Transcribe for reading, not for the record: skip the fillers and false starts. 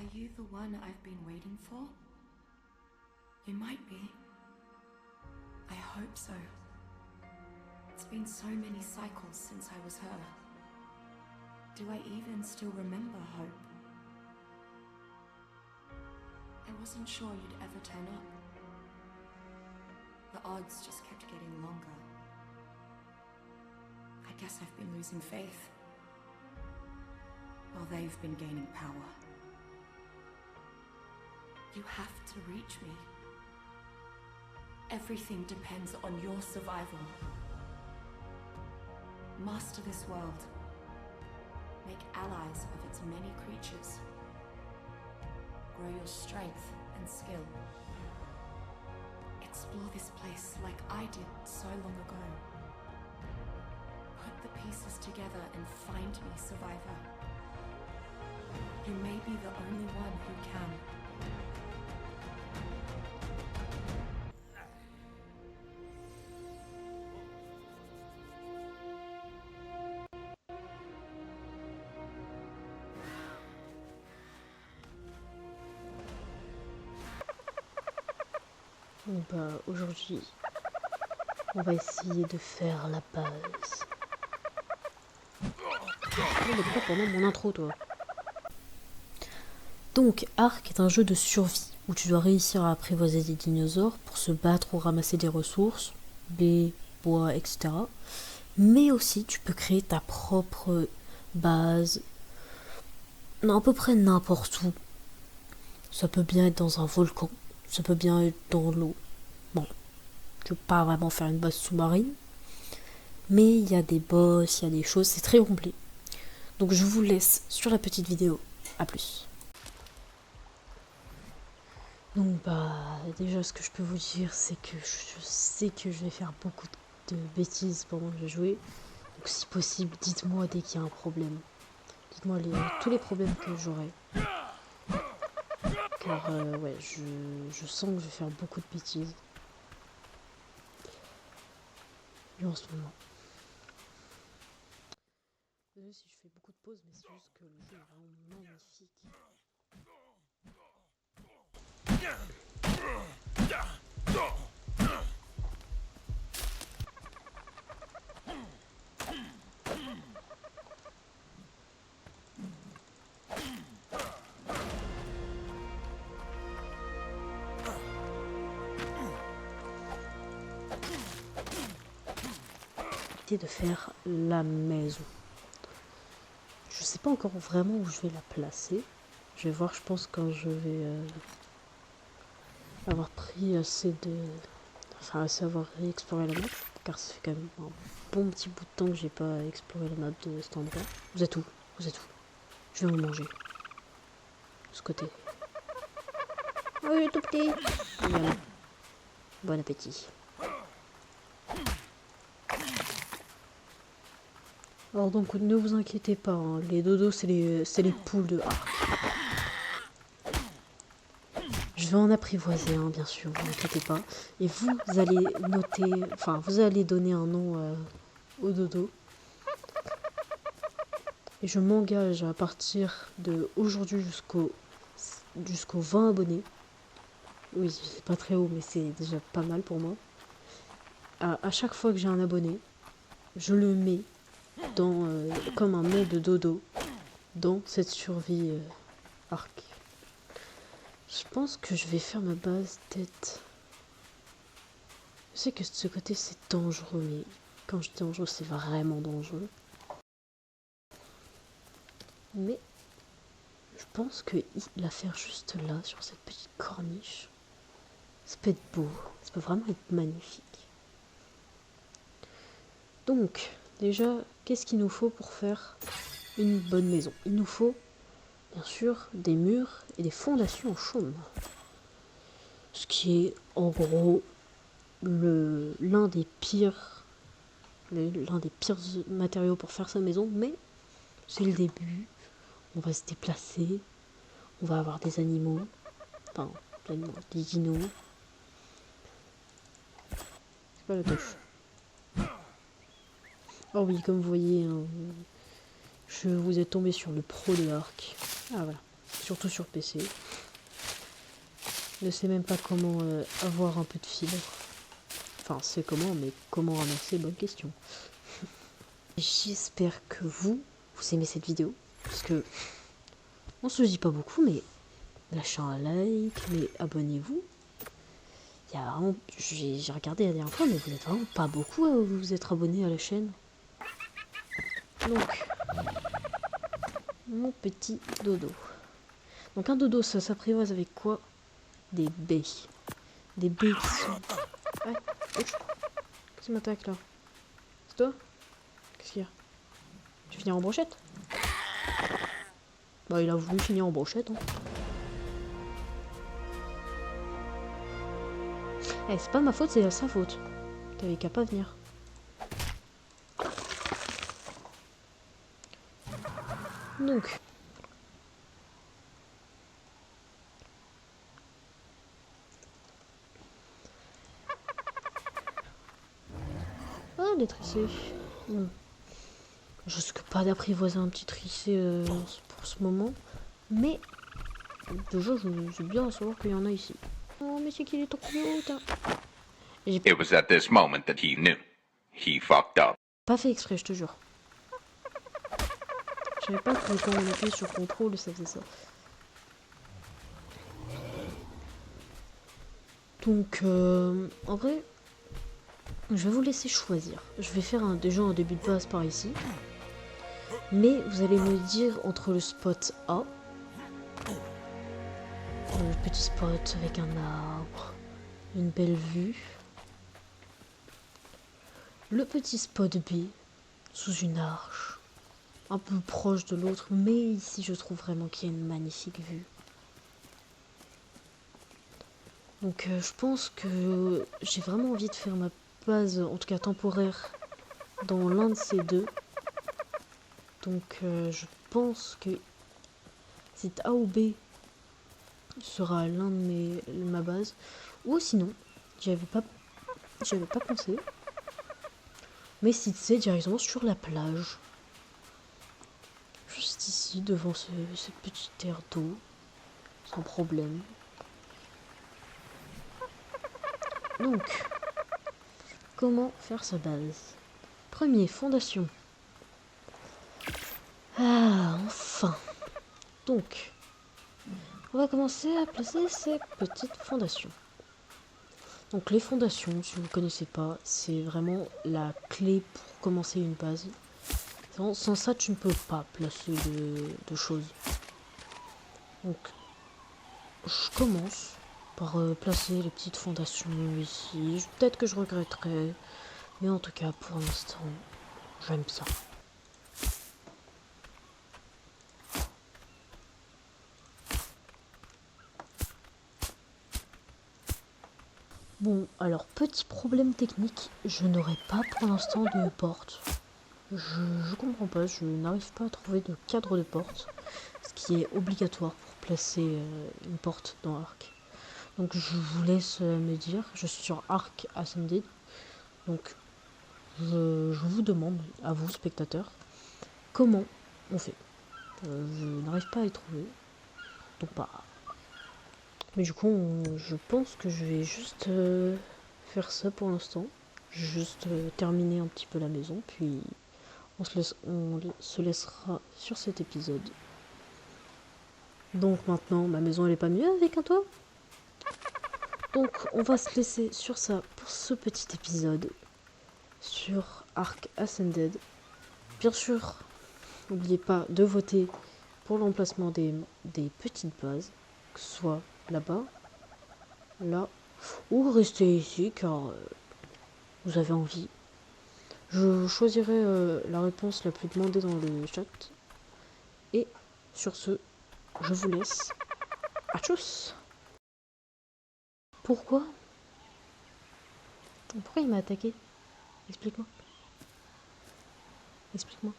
Are you the one I've been waiting for? You might be. I hope so. It's been so many cycles since I was her. Do I even still remember Hope? I wasn't sure you'd ever turn up. The odds just kept getting longer. I guess I've been losing faith. While they've been gaining power. You have to reach me. Everything depends on your survival. Master this world. Make allies of its many creatures. Grow your strength and skill. Explore this place like I did so long ago. Put the pieces together and find me, survivor. You may be the only one who can. Bon bah aujourd'hui, on va essayer de faire la base. Non mais pas pendant mon intro toi. Donc Ark est un jeu de survie où tu dois réussir à apprivoiser des dinosaures pour se battre ou ramasser des ressources, baies, bois, etc. Mais aussi tu peux créer ta propre base, à peu près n'importe où. Ça peut bien être dans un volcan, ça peut bien être dans l'eau. Bon, je ne veux pas vraiment faire une base sous-marine, mais il y a des boss, il y a des choses, c'est très complet. Donc je vous laisse sur la petite vidéo. A plus. Donc bah déjà ce que je peux vous dire c'est que je sais que je vais faire beaucoup de bêtises pendant que je vais jouer. Donc si possible dites-moi dès qu'il y a un problème. Dites-moi tous les problèmes que j'aurai. Car ouais je sens que je vais faire beaucoup de bêtises. En ce moment. Désolé si je fais beaucoup de pauses, mais c'est juste que le jeu est vraiment magnifique. De faire la maison. Je sais pas encore vraiment où je vais la placer. Je vais voir, je pense, quand je vais avoir pris assez de... Enfin, assez avoir réexploré la map. Car ça fait quand même un bon petit bout de temps que j'ai pas exploré la map de cet endroit. Vous êtes où? Vous êtes où? Je vais vous manger. De ce côté. Ah oui, tout petit. Voilà. Bon appétit. Alors donc ne vous inquiétez pas, hein, les dodos c'est les poules de Ark. Je vais en apprivoiser, hein, bien sûr, vous inquiétez pas. Et vous allez noter, enfin vous allez donner un nom au dodo. Et je m'engage à partir de aujourd'hui jusqu'au 20 abonnés. Oui, c'est pas très haut, mais c'est déjà pas mal pour moi. À chaque fois que j'ai un abonné, je le mets dans comme un mot de dodo dans cette survie Ark. Je pense que je vais faire ma base tête. Je sais que de ce côté c'est dangereux, mais quand je dis dangereux, c'est vraiment dangereux. Mais je pense que la faire juste là, sur cette petite corniche, ça peut être beau, ça peut vraiment être magnifique. Donc, déjà, qu'est-ce qu'il nous faut pour faire une bonne maison? Il nous faut, bien sûr, des murs et des fondations en chaume. Ce qui est, en gros, l'un des pires matériaux pour faire sa maison, mais c'est le début. On va se déplacer, on va avoir des animaux, enfin, des dinos. C'est pas la touche. Oh oui, comme vous voyez, hein, je vous ai tombé sur le pro de Ark. Ah voilà. surtout sur PC. Ne sais même pas comment avoir un peu de fibre. Enfin, c'est comment, mais comment ramasser, bonne question. J'espère que vous aimez cette vidéo, parce que on se le dit pas beaucoup, mais lâchez un like, mais abonnez-vous. Il y a vraiment, j'ai regardé la dernière fois, mais vous êtes vraiment pas beaucoup à vous être abonnés à la chaîne. Donc, mon petit dodo. Donc un dodo, ça s'apprivoise avec quoi? Des baies. Des baies qui sont... Ouais, qu'est-ce qui m'attaque là? C'est toi? Qu'est-ce qu'il y a? Tu finis en brochette? Bah il a voulu finir en brochette, hein. Eh, c'est pas ma faute, c'est sa faute. T'avais qu'à pas venir. Donc... Ah, des tricés. Je risque pas d'apprivoiser un petit tricé pour ce moment. Mais, déjà, c'est bien à savoir qu'il y en a ici. Oh, mais c'est qu'il est trop haut, It was at this moment that he knew. He fucked up. Pas fait exprès, je te jure. Je savais pas que quand on appuyait sur contrôle, ça faisait ça. Donc, en vrai, je vais vous laisser choisir. Je vais faire déjà un début de base par ici. Mais vous allez me dire entre le spot A, le petit spot avec un arbre, une belle vue, le petit spot B, sous une arche, un peu proche de l'autre, mais ici je trouve vraiment qu'il y a une magnifique vue. Donc je pense que j'ai vraiment envie de faire ma base, en tout cas temporaire, dans l'un de ces deux. Donc je pense que c'est A ou B sera l'un de ma base. Ou sinon, j'avais pas pensé. Mais si c'est directement sur la plage. Juste ici, devant ce petit air d'eau. Sans problème. Donc, comment faire sa base? Premier, fondation. Ah, enfin. Donc, on va commencer à placer ces petites fondations. Donc les fondations, si vous ne connaissez pas, c'est vraiment la clé pour commencer une base. Sans ça, tu ne peux pas placer de choses. Donc, je commence par placer les petites fondations ici. Peut-être que je regretterai, mais en tout cas, pour l'instant, j'aime bien. Bon, alors, petit problème technique, je n'aurai pas pour l'instant de porte. Je comprends pas, je n'arrive pas à trouver de cadre de porte, ce qui est obligatoire pour placer une porte dans Ark. Donc je vous laisse me dire, je suis sur Ark Ascended, donc je vous demande, à vous spectateurs, comment on fait. Je n'arrive pas à y trouver, donc pas. Mais du coup, je pense que je vais juste faire ça pour l'instant. Juste terminer un petit peu la maison, puis on se laissera sur cet épisode. Donc maintenant, ma maison elle est pas mieux avec un toit. Donc on va se laisser sur ça pour ce petit épisode sur Ark Ascended. Bien sûr, n'oubliez pas de voter pour l'emplacement des petites bases, que ce soit là-bas, là, ou rester ici car vous avez envie. Je choisirai la réponse la plus demandée dans le chat. Et sur ce, je vous laisse. A tchuss. Pourquoi il m'a attaqué? Explique-moi. Explique-moi.